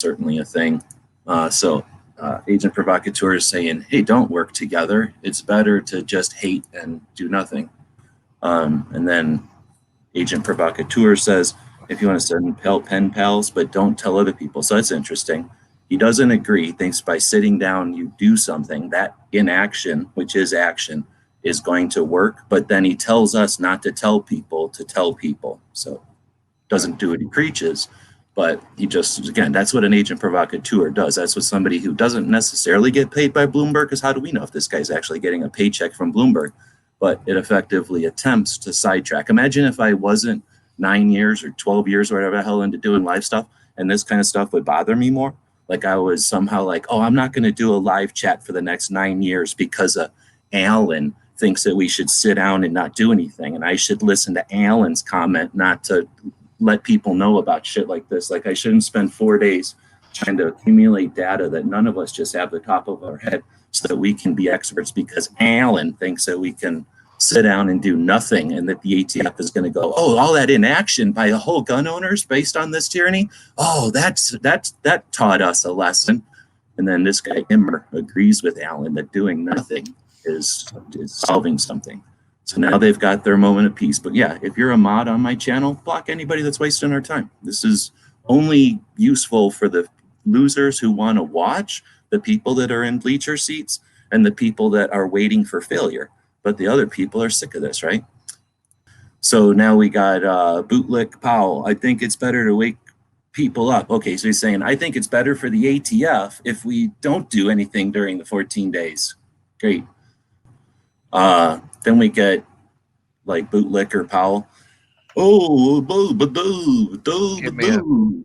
certainly a thing. Agent Provocateur is saying, hey, don't work together. It's better to just hate and do nothing. And then Agent Provocateur says, if you want to send pen pals, but don't tell other people. So that's interesting. He doesn't agree. He thinks by sitting down, you do something. That inaction, which is action, is going to work. But then he tells us not to tell people to tell people. So doesn't do what he preaches. But he just, again, that's what an agent provocateur does. That's what somebody who doesn't necessarily get paid by Bloomberg, because how do we know if this guy's actually getting a paycheck from Bloomberg? But it effectively attempts to sidetrack. Imagine if I wasn't 9 years or 12 years or whatever the hell into doing live stuff, and this kind of stuff would bother me more. Like I was somehow like, oh, I'm not going to do a live chat for the next 9 years because Alan thinks that we should sit down and not do anything. And I should listen to Alan's comment, not to let people know about shit like this. Like I shouldn't spend 4 days trying to accumulate data that none of us just have the top of our head so that we can be experts because Alan thinks that we can sit down and do nothing and that the ATF is going to go, oh, all that inaction by the whole gun owners based on this tyranny. Oh, that taught us a lesson. And then this guy Immer agrees with Alan that doing nothing is solving something. So now they've got their moment of peace. But yeah, if you're a mod on my channel, block anybody that's wasting our time. This is only useful for the losers who want to watch, the people that are in bleacher seats, and the people that are waiting for failure. But the other people are sick of this, right? So now we got Bootlick Powell. I think it's better to wake people up. Okay, so he's saying, I think it's better for the ATF if we don't do anything during the 14 days. Great. Then we get like Bootlicker Powell. Oh, boo, boo, boo, boo, boo.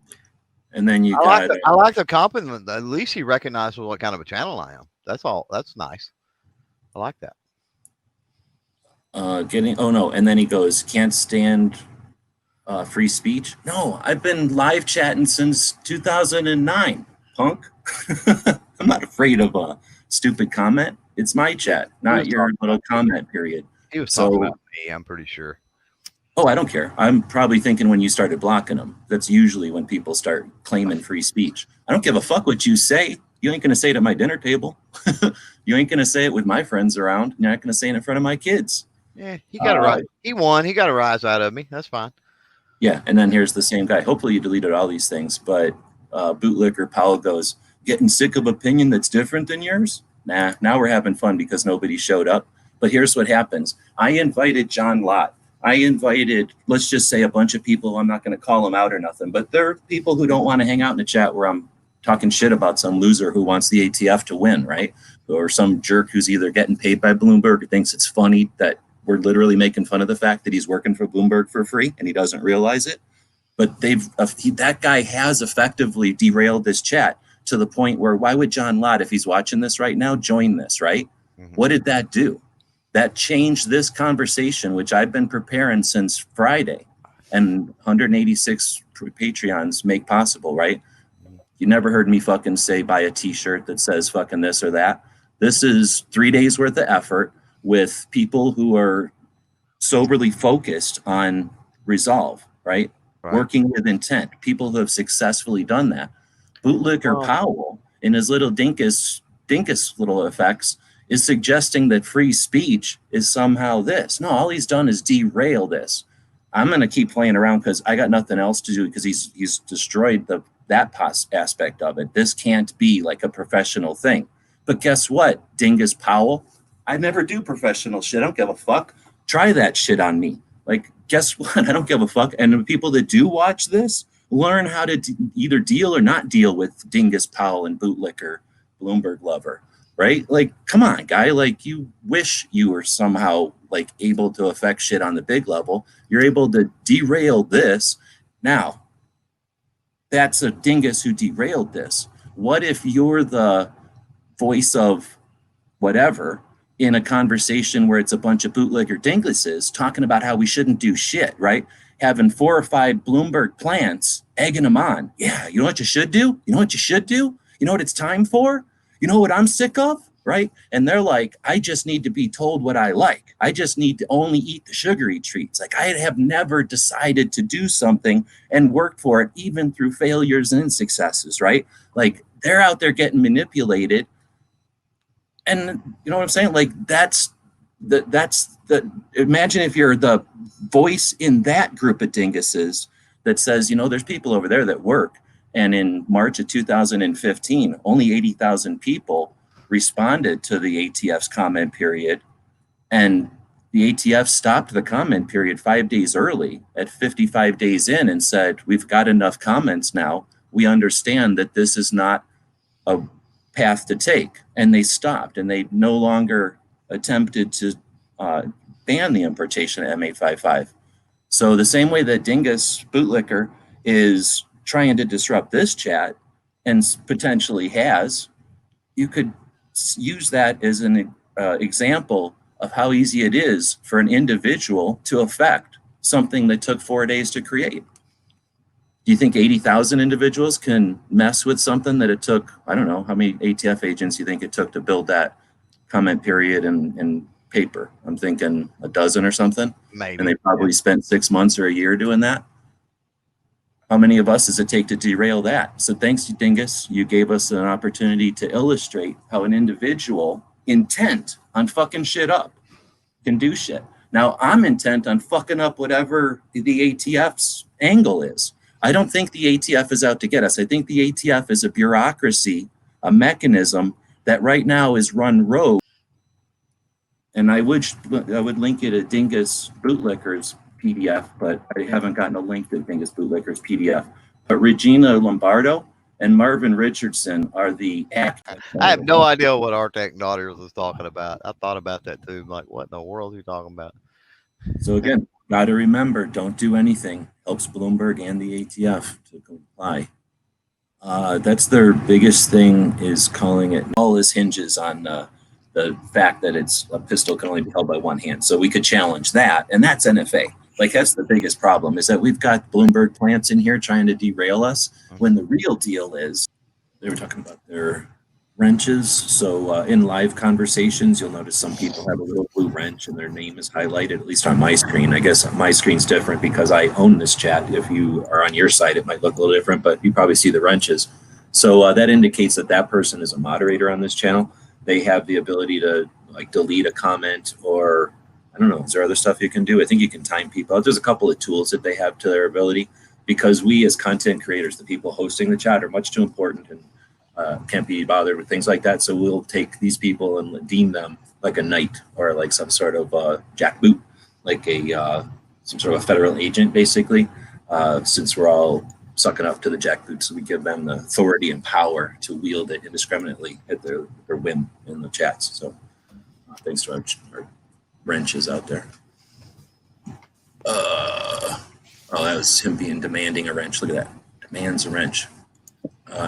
And then you got. I like the compliment. At least he recognizes what kind of a channel I am. That's all. That's nice. I like that. And then he goes, can't stand free speech. No, I've been live chatting since 2009, punk. I'm not afraid of a stupid comment. It's my chat, not your little comment period. He was talking about me, I'm pretty sure. Oh, I don't care. I'm probably thinking when you started blocking them. That's usually when people start claiming free speech. I don't give a fuck what you say. You ain't going to say it at my dinner table. You ain't going to say it with my friends around. You're not going to say it in front of my kids. Yeah, he got a rise. He won. He got a rise out of me. That's fine. Yeah, and then here's the same guy. Hopefully you deleted all these things, but Bootlicker Powell goes, getting sick of opinion that's different than yours? Nah, now we're having fun because nobody showed up. But here's what happens. I invited John Lott. I invited, let's just say, a bunch of people. I'm not going to call them out or nothing, but there are people who don't want to hang out in the chat where I'm talking shit about some loser who wants the ATF to win, right? Or some jerk who's either getting paid by Bloomberg or thinks it's funny that we're literally making fun of the fact that he's working for Bloomberg for free and he doesn't realize it. But that guy has effectively derailed this chat to the point where why would John Lott, if he's watching this right now, join this, right? Mm-hmm. What did that do? That changed this conversation, which I've been preparing since Friday, and 186 Patreons make possible, right? You never heard me fucking say buy a t-shirt that says fucking this or that. This is 3 days worth of effort with people who are soberly focused on resolve, right? Working with intent, people who have successfully done that. Bootlicker Powell, in his little dinkus little effects, is suggesting that free speech is somehow this. No, all he's done is derail this. I'm going to keep playing around because I got nothing else to do because he's destroyed that aspect of it. This can't be like a professional thing. But guess what, Dingus Powell? I never do professional shit. I don't give a fuck. Try that shit on me. Like, guess what? I don't give a fuck. And the people that do watch this learn how to either deal or not deal with Dingus Powell and Bootlicker, Bloomberg lover, right? Like, come on, guy. Like, you wish you were somehow like able to affect shit on the big level. You're able to derail this. Now, that's a dingus who derailed this. What if you're the voice of whatever in a conversation where it's a bunch of bootlegger dinguses talking about how we shouldn't do shit, right? Having 4 or 5 Bloomberg plants, egging them on. Yeah, you know what you should do? You know what you should do? You know what it's time for? You know what I'm sick of? right? And they're like, I just need to be told what I like. I just need to only eat the sugary treats. Like, I have never decided to do something and work for it, even through failures and successes, right? Like, they're out there getting manipulated. And you know what I'm saying? Like, that's the imagine if you're the voice in that group of dinguses that says, you know, there's people over there that work. And in March of 2015, only 80,000 people responded to the ATF's comment period. And the ATF stopped the comment period 5 days early at 55 days in and said, we've got enough comments now. We understand that this is not a path to take. And they stopped, and they no longer attempted to ban the importation of M855. So the same way that Dingus Bootlicker is trying to disrupt this chat and potentially has, you could use that as an example of how easy it is for an individual to affect something that took 4 days to create. Do you think 80,000 individuals can mess with something that it took, I don't know, how many ATF agents you think it took to build that comment period and paper? I'm thinking a dozen or something. Maybe. And they probably spent 6 months or a year doing that. How many of us does it take to derail that? So thanks to Dingus, you gave us an opportunity to illustrate how an individual intent on fucking shit up can do shit. Now, I'm intent on fucking up whatever the ATF's angle is. I don't think the ATF is out to get us. I think the ATF is a bureaucracy, a mechanism that right now is run rogue. And I would link you to Dingus Bootlicker's PDF, but I haven't gotten a link to Dingus Bootlicker's PDF. But Regina Lombardo and Marvin Richardson are the actors. I have no idea what Artec Daughters was talking about. I thought about that too. I'm like, what in the world are you talking about? So again, got to remember, don't do anything. Helps Bloomberg and the ATF to comply. That's their biggest thing, is calling it. All this hinges on the fact that it's a pistol can only be held by one hand. So we could challenge that, and that's NFA. Like, that's the biggest problem, is that we've got Bloomberg plants in here trying to derail us, when the real deal is they were talking about their wrenches. So in live conversations, you'll notice some people have a little blue wrench and their name is highlighted, at least on my screen. I guess my screen's different because I own this chat. If you are on your side, it might look a little different, but you probably see the wrenches. So that indicates that that person is a moderator on this channel. They have the ability to like delete a comment, or I don't know, is there other stuff you can do? I think you can time people out. There's a couple of tools that they have to their ability, because we as content creators, the people hosting the chat, are much too important and can't be bothered with things like that. So we'll take these people and deem them like a knight, or like some sort of jackboot, like a some sort of federal agent, basically, since we're all sucking up to the jackboot. So we give them the authority and power to wield it indiscriminately at their whim in the chats. So thanks to our wrenches out there. Oh, that was him being demanding a wrench. Look at that. Demands a wrench.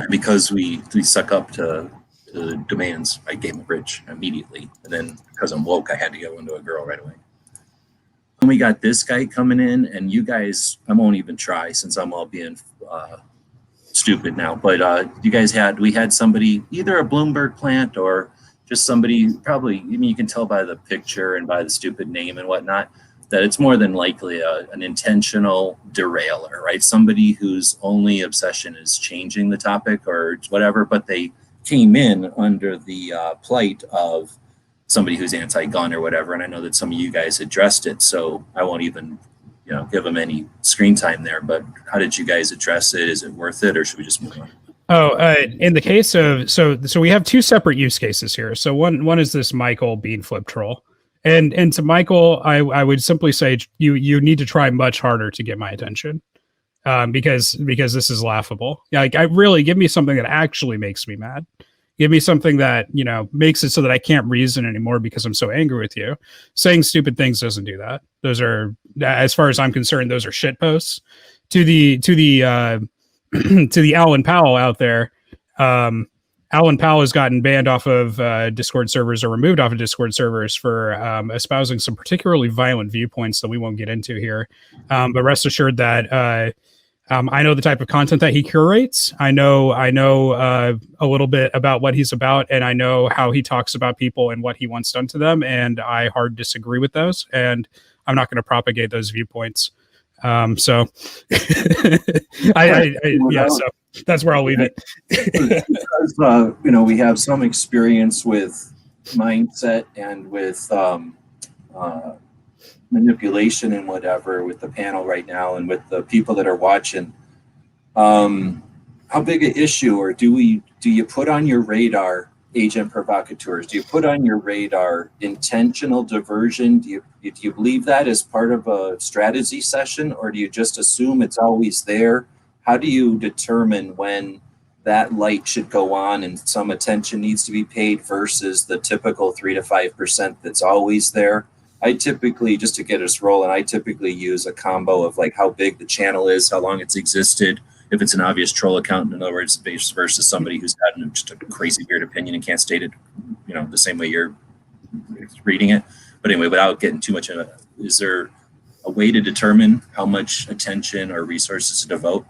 Because we suck up to the demands, I gave him a wrench immediately. And then because I'm woke, I had to go into a girl right away. And we got this guy coming in, and you guys, I won't even try since I'm all being stupid now. But we had somebody, either a Bloomberg plant or just somebody, probably, I mean, you can tell by the picture and by the stupid name and whatnot, that it's more than likely an intentional derailer, right? Somebody whose only obsession is changing the topic or whatever, but they came in under the plight of somebody who's anti-gun or whatever. And I know that some of you guys addressed it, so I won't even, give them any screen time there. But how did you guys address it? Is it worth it, or should we just move on? Oh, in the case of, so we have two separate use cases here. So one is this Michael bean flip troll. And to Michael, I would simply say you need to try much harder to get my attention, because this is laughable. Like, I really, give me something that actually makes me mad. Give me something that makes it so that I can't reason anymore because I'm so angry with you. Saying stupid things doesn't do that. Those are, as far as I'm concerned, those are shit posts. To the to the Alan Powell out there. Alan Powell has gotten banned off of Discord servers, or removed off of Discord servers, for espousing some particularly violent viewpoints that we won't get into here. But rest assured that I know the type of content that he curates. I know a little bit about what he's about, and I know how he talks about people and what he wants done to them. And I hard disagree with those, and I'm not going to propagate those viewpoints. So, so that's where I'll leave it. Because, we have some experience with mindset and with manipulation and whatever with the panel right now and with the people that are watching. How big an issue, or do you put on your radar agent provocateurs? Do you put on your radar intentional diversion? Do you believe that as part of a strategy session, or do you just assume it's always there? How do you determine when that light should go on and some attention needs to be paid versus the typical 3 to 5% that's always there? I typically, just to get us rolling, I typically use a combo of like how big the channel is, how long it's existed, if it's an obvious troll account, in other words, versus somebody who's got just a crazy weird opinion and can't state it, the same way you're reading it. But anyway, without getting too much into it, is there a way to determine how much attention or resources to devote